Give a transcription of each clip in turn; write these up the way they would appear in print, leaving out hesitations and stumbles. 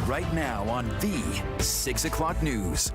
right now on the 6 o'clock news.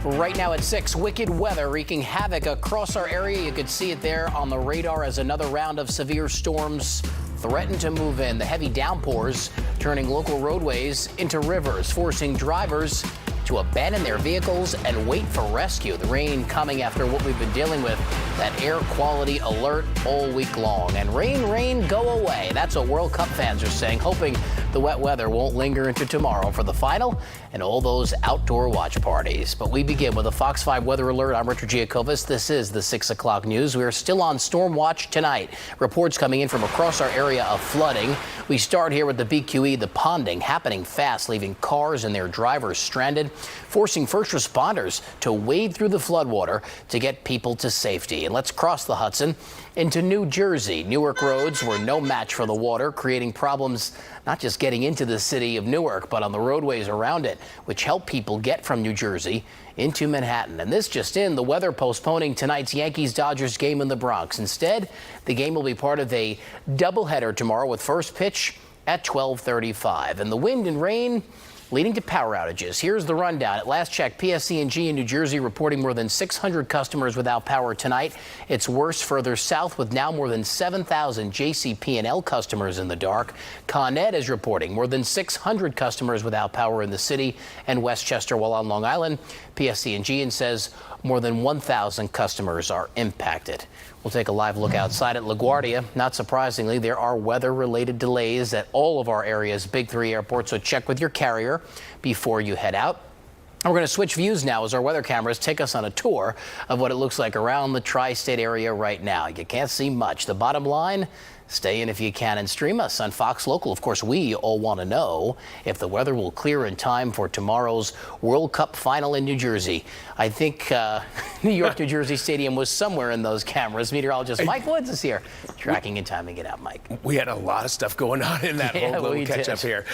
Right now at 6, wicked weather wreaking havoc across our area. You could see it there on the radar as another round of severe storms threaten to move in. The heavy downpours turning local roadways into rivers, forcing drivers to abandon their vehicles and wait for rescue. The rain coming after what we've been dealing with, that air quality alert all week long. And rain, go away. That's what World Cup fans are saying, hoping the wet weather won't linger into tomorrow for the final and all those outdoor watch parties. But we begin with a Fox 5 weather alert. I'm Richard Giacovas. This is the 6 o'clock news. We are still on storm watch tonight. Reports coming in from across our area of flooding. We start here with the BQE, the ponding happening fast, leaving cars and their drivers stranded, forcing first responders to wade through the floodwater to get people to safety. And let's cross the Hudson into New Jersey. Newark roads were no match for the water, creating problems not just getting into the city of Newark, but on the roadways around it, which help people get from New Jersey into Manhattan. And this just in, the weather postponing tonight's Yankees-Dodgers game in the Bronx. Instead, the game will be part of a doubleheader tomorrow with first pitch at 12:35. And the wind and rain leading to power outages. Here's the rundown. At last check, PSE&G in New Jersey reporting more than 600 customers without power tonight. It's worse further south with now more than 7,000 JCP&L customers in the dark. Con Ed is reporting more than 600 customers without power in the city and Westchester, while on Long Island, PSE&G says more than 1,000 customers are impacted. We'll take a live look outside at LaGuardia. Not surprisingly, there are weather-related delays at all of our area's big three airports, so check with your carrier before you head out. We're going to switch views now as our weather cameras take us on a tour of what it looks like around the tri-state area right now. You can't see much. The bottom line, stay in if you can and stream us on Fox Local. Of course, we all want to know if the weather will clear in time for tomorrow's World Cup final in New Jersey. I think New York, New Jersey Stadium was somewhere in those cameras. Meteorologist Mike Woods is here, tracking and timing it out, Mike. We had a lot of stuff going on in that whole little catch-up here.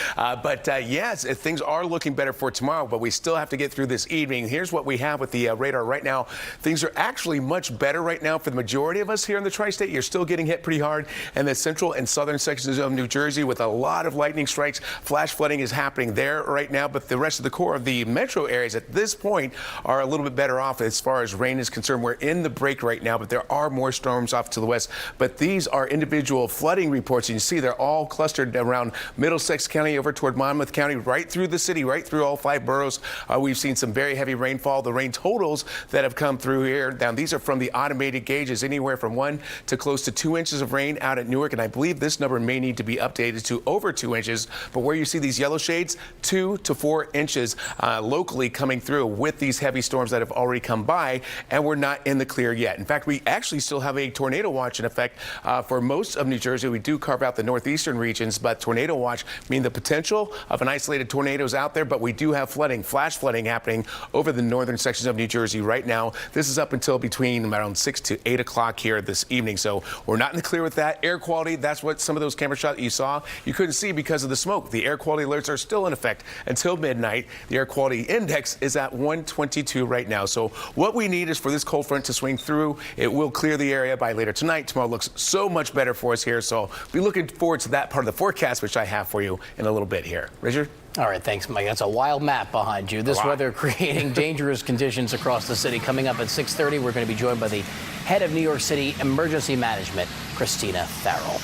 Yes, things are looking better for tomorrow, but we still have to get through this evening. Here's what we have with the radar right now. Things are actually much better right now for the majority of us here in the tri-state. You're still getting hit pretty hard in the central and southern sections of New Jersey with a lot of lightning strikes. Flash flooding is happening there right now, but the rest of the core of the metro areas at this point are a little bit better off as far as rain is concerned. We're in the break right now, but there are more storms off to the west. But these are individual flooding reports. And you see they're all clustered around Middlesex County over toward Monmouth County, right through the city, right through all 5 boroughs. We've seen some very heavy rainfall. The rain totals that have come through here, now these are from the automated gauges, anywhere from 1 to close to 2 inches of rain out at Newark. And I believe this number may need to be updated to over 2 inches. But where you see these yellow shades, 2 to 4 inches locally coming through with these heavy storms that have already come by, and we're not in the clear yet. In fact, we actually still have a tornado watch in effect for most of New Jersey. We do carve out the northeastern regions, but tornado watch means the potential of an isolated tornado is out there, but we do have flooding, flash flooding happening over the northern sections of New Jersey right now. This is up until between around 6 to 8 o'clock here this evening, so we're not in the clear with that. Air quality, that's what some of those camera shots that you saw, you couldn't see because of the smoke. The air quality alerts are still in effect until midnight. The air quality index is at 122 right now. So what we need is for this cold front to swing through. It will clear the area by later tonight. Tomorrow looks so much better for us here. So be looking forward to that part of the forecast, which I have for you in a little bit here. Richard? All right, thanks, Mike. That's a wild map behind you. This weather creating dangerous conditions across the city. Coming up at 6:30, we're going to be joined by the head of New York City Emergency Management, Christina Farrell.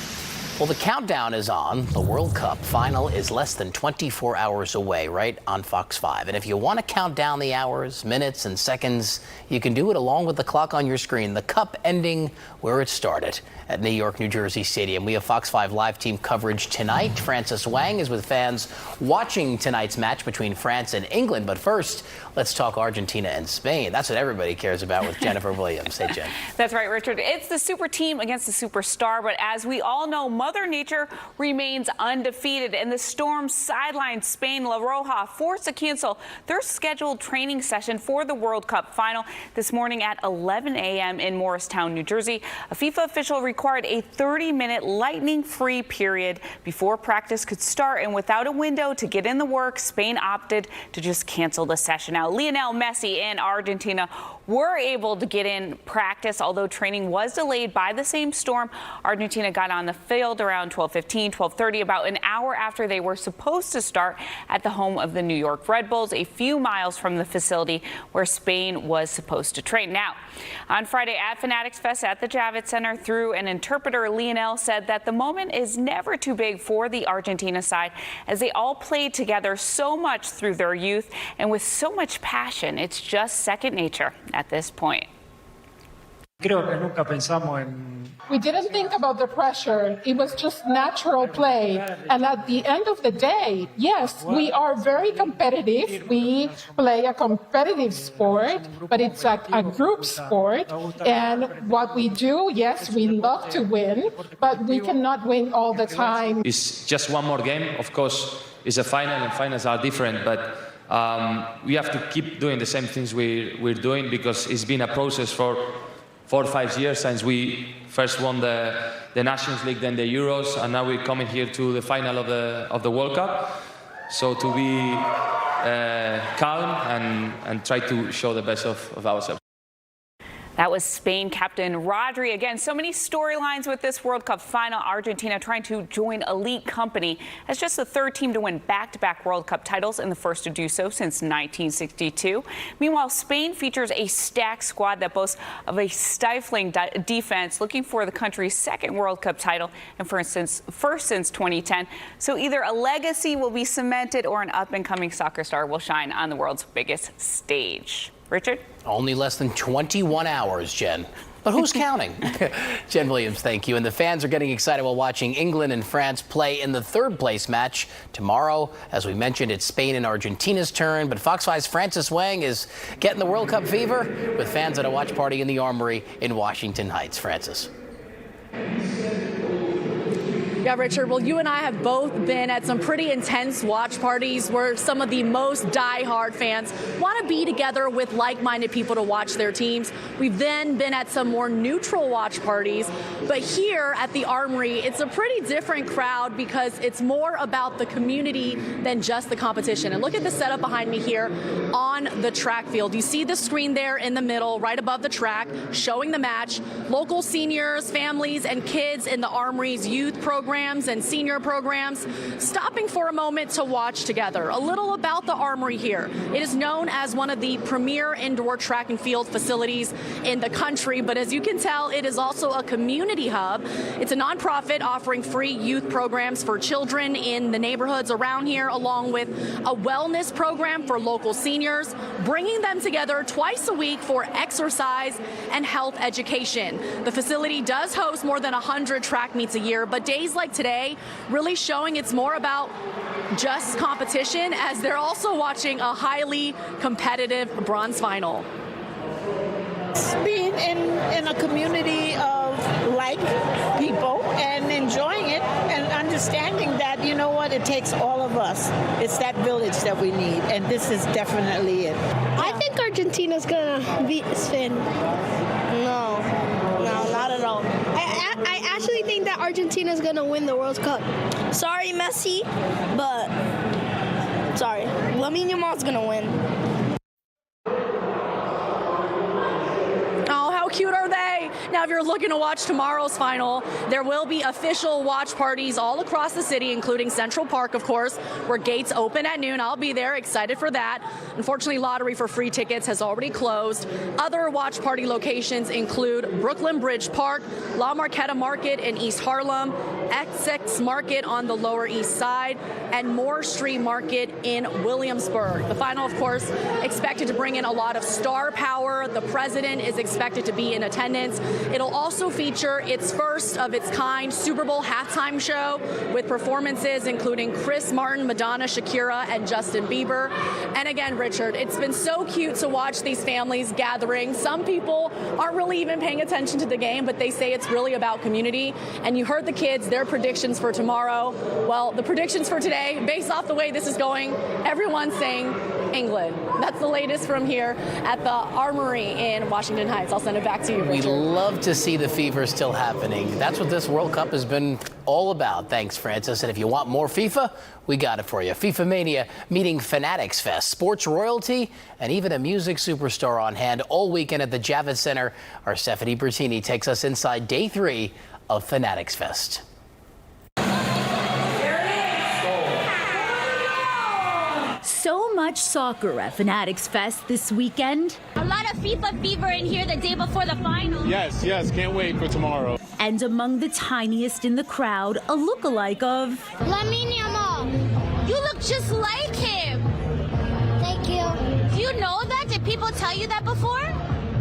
Well, the countdown is on. The World Cup final is less than 24 hours away, right on Fox 5. And if you want to count down the hours, minutes, and seconds, you can do it along with the clock on your screen. The Cup ending where it started at New York, New Jersey Stadium. We have Fox 5 live team coverage tonight. Francis Wang is with fans watching tonight's match between France and England. But first, let's talk Argentina and Spain. That's what everybody cares about with Jennifer Williams. Hey, Jen. That's right, Richard. It's the super team against the superstar. But as we all know, Mother Nature remains undefeated, and the storm sidelined Spain. La Roja forced to cancel their scheduled training session for the World Cup final this morning at 11 a.m. in Morristown, New Jersey. A FIFA official required a 30-minute lightning-free period before practice could start, and without a window to get in the work, Spain opted to just cancel the session. Now, Lionel Messi and Argentina were able to get in practice, although training was delayed by the same storm. Argentina got on the field around 12:15, 12:30, about an hour after they were supposed to start at the home of the New York Red Bulls, a few miles from the facility where Spain was supposed to train. Now, on Friday at Fanatics Fest at the Javits Center, through an interpreter, Lionel said that the moment is never too big for the Argentina side, as they all played together so much through their youth and with so much passion. It's just second nature at this point. We didn't think about the pressure. It was just natural play. And at the end of the day, yes, we are very competitive. We play a competitive sport, but it's a group sport. And what we do, yes, we love to win, but we cannot win all the time. It's just one more game. Of course, it's a final, and finals are different, but we have to keep doing the same things we're doing, because it's been a process for 4 or 5 years since we first won the Nations League, then the Euros, and now we're coming here to the final of the World Cup. So to be calm and try to show the best of ourselves. That was Spain captain Rodri. Again, so many storylines with this World Cup final. Argentina trying to join elite company as just the third team to win back-to-back World Cup titles and the first to do so since 1962. Meanwhile, Spain features a stacked squad that boasts of a stifling defense, looking for the country's second World Cup title and first since 2010. So either a legacy will be cemented or an up-and-coming soccer star will shine on the world's biggest stage. Richard? Only less than 21 hours, Jen. But who's counting? Jen Williams, thank you. And the fans are getting excited while watching England and France play in the third-place match tomorrow. As we mentioned, it's Spain and Argentina's turn. But Fox 5's Francis Wang is getting the World Cup fever with fans at a watch party in the Armory in Washington Heights. Francis. Yeah, Richard, well, you and I have both been at some pretty intense watch parties where some of the most diehard fans want to be together with like-minded people to watch their teams. We've then been at some more neutral watch parties, but here at the Armory, it's a pretty different crowd because it's more about the community than just the competition. And look at the setup behind me here on the track field. You see the screen there in the middle, right above the track, showing the match. Local seniors, families, and kids in the Armory's youth programs and senior programs stopping for a moment to watch together. A little about the Armory here. It is known as one of the premier indoor track and field facilities in the country, but as you can tell, it is also a community hub. It's a nonprofit offering free youth programs for children in the neighborhoods around here, along with a wellness program for local seniors, bringing them together twice a week for exercise and health education. The facility does host more than 100 track meets a year, but days like today really showing it's more about just competition, as they're also watching a highly competitive bronze final. Being in a community of like people and enjoying it and understanding that, you know what, it takes all of us. It's that village that we need, and this is definitely it. I think Argentina's gonna beat Spain. No, not at all. I actually think that Argentina's gonna win the World Cup. Sorry, Messi, but sorry, Lamine Yamal's gonna win. Oh, how cute are they? Now, if you're looking to watch tomorrow's final, there will be official watch parties all across the city, including Central Park, of course, where gates open at noon. I'll be there, excited for that. Unfortunately, lottery for free tickets has already closed. Other watch party locations include Brooklyn Bridge Park, La Marqueta Market in East Harlem, Essex Market on the Lower East Side, and Moore Street Market in Williamsburg. The final, of course, expected to bring in a lot of star power. The president is expected to be in attendance. It'll also feature its first of its kind Super Bowl halftime show with performances including Chris Martin, Madonna, Shakira, and Justin Bieber. And again, Richard, it's been so cute to watch these families gathering. Some people aren't really even paying attention to the game, but they say it's really about community. And you heard the kids, their predictions for tomorrow. Well, the predictions for today, based off the way this is going, everyone's saying England. That's the latest from here at the Armory in Washington Heights. I'll send it back to you, Richard. We love to see the fever still happening. exciting. That's what this World Cup has been all about. Thanks, Francis. And if you want more FIFA, we got it for you. FIFA Mania meeting Fanatics Fest, sports royalty, and even a music superstar on hand all weekend at the Javits Center. Our Stephanie Bertini takes us inside day 3 of Fanatics Fest. So much soccer at Fanatics Fest this weekend. A lot of FIFA fever in here the day before the final. Yes, can't wait for tomorrow. And among the tiniest in the crowd, a lookalike of Lamine Yamal. You look just like him. Thank you. Do you know that? Did people tell you that before?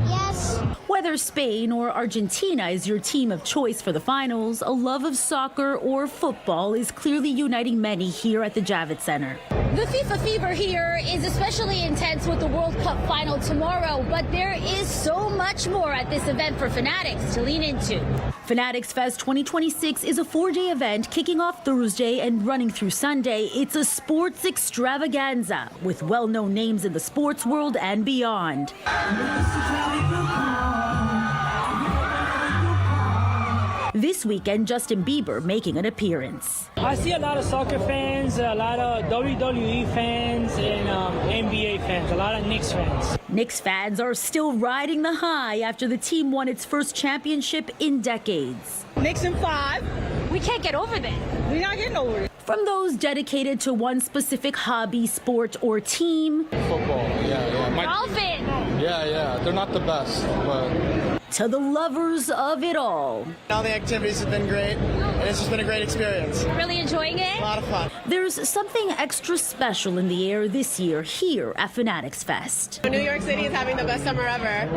Yes. Whether Spain or Argentina is your team of choice for the finals, a love of soccer or football is clearly uniting many here at the Javits Center. The FIFA fever here is especially intense with the World Cup final tomorrow, but there is so much more at this event for Fanatics to lean into. Fanatics Fest 2026 is a 4-day event kicking off Thursday and running through Sunday. It's a sports extravaganza with well-known names in the sports world and beyond. This weekend, Justin Bieber making an appearance. I see a lot of soccer fans, a lot of WWE fans, and NBA fans, a lot of Knicks fans. Knicks fans are still riding the high after the team won its first championship in decades. Knicks in 5. We can't get over that. We're not getting over it. From those dedicated to one specific hobby, sport, or team. Football, yeah. Dolphin. Yeah, they're not the best, but... To the lovers of it all. All the activities have been great, and it's just been a great experience. Really enjoying it? A lot of fun. There's something extra special in the air this year here at Fanatics Fest. New York City is having the best summer ever.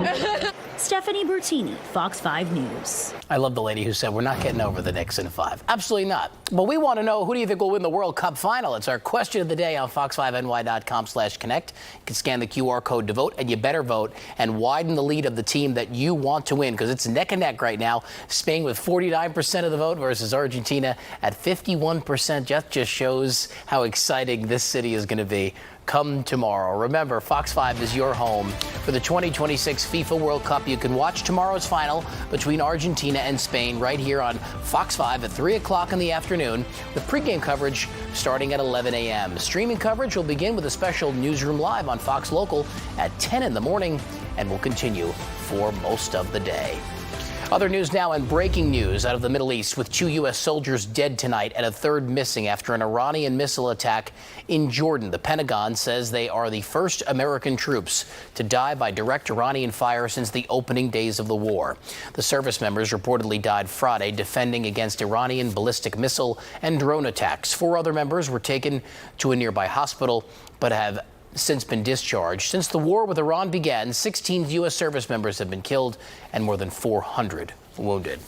Stephanie Bertini, Fox 5 News. I love the lady who said we're not getting over the Knicks in 5. Absolutely not. But we want to know, who do you think will win the World Cup final? It's our question of the day on fox5ny.com/connect. You can scan the QR code to vote, and you better vote and widen the lead of the team that you want to win, because it's neck and neck right now. Spain with 49% of the vote versus Argentina at 51%. Just shows how exciting this city is going to be come tomorrow. Remember, Fox 5 is your home for the 2026 FIFA World Cup. You can watch tomorrow's final between Argentina and Spain right here on Fox 5 at 3 o'clock in the afternoon, with pregame coverage starting at 11 a.m. Streaming coverage will begin with a special Newsroom Live on Fox Local at 10 in the morning and will continue for most of the day. Other news now, and breaking news out of the Middle East, with 2 U.S. soldiers dead tonight and a 3rd missing after an Iranian missile attack in Jordan. The Pentagon says they are the first American troops to die by direct Iranian fire since the opening days of the war. The service members reportedly died Friday defending against Iranian ballistic missile and drone attacks. 4 other members were taken to a nearby hospital but have since been discharged. Since the war with Iran began, 16 U.S. service members have been killed and more than 400 wounded.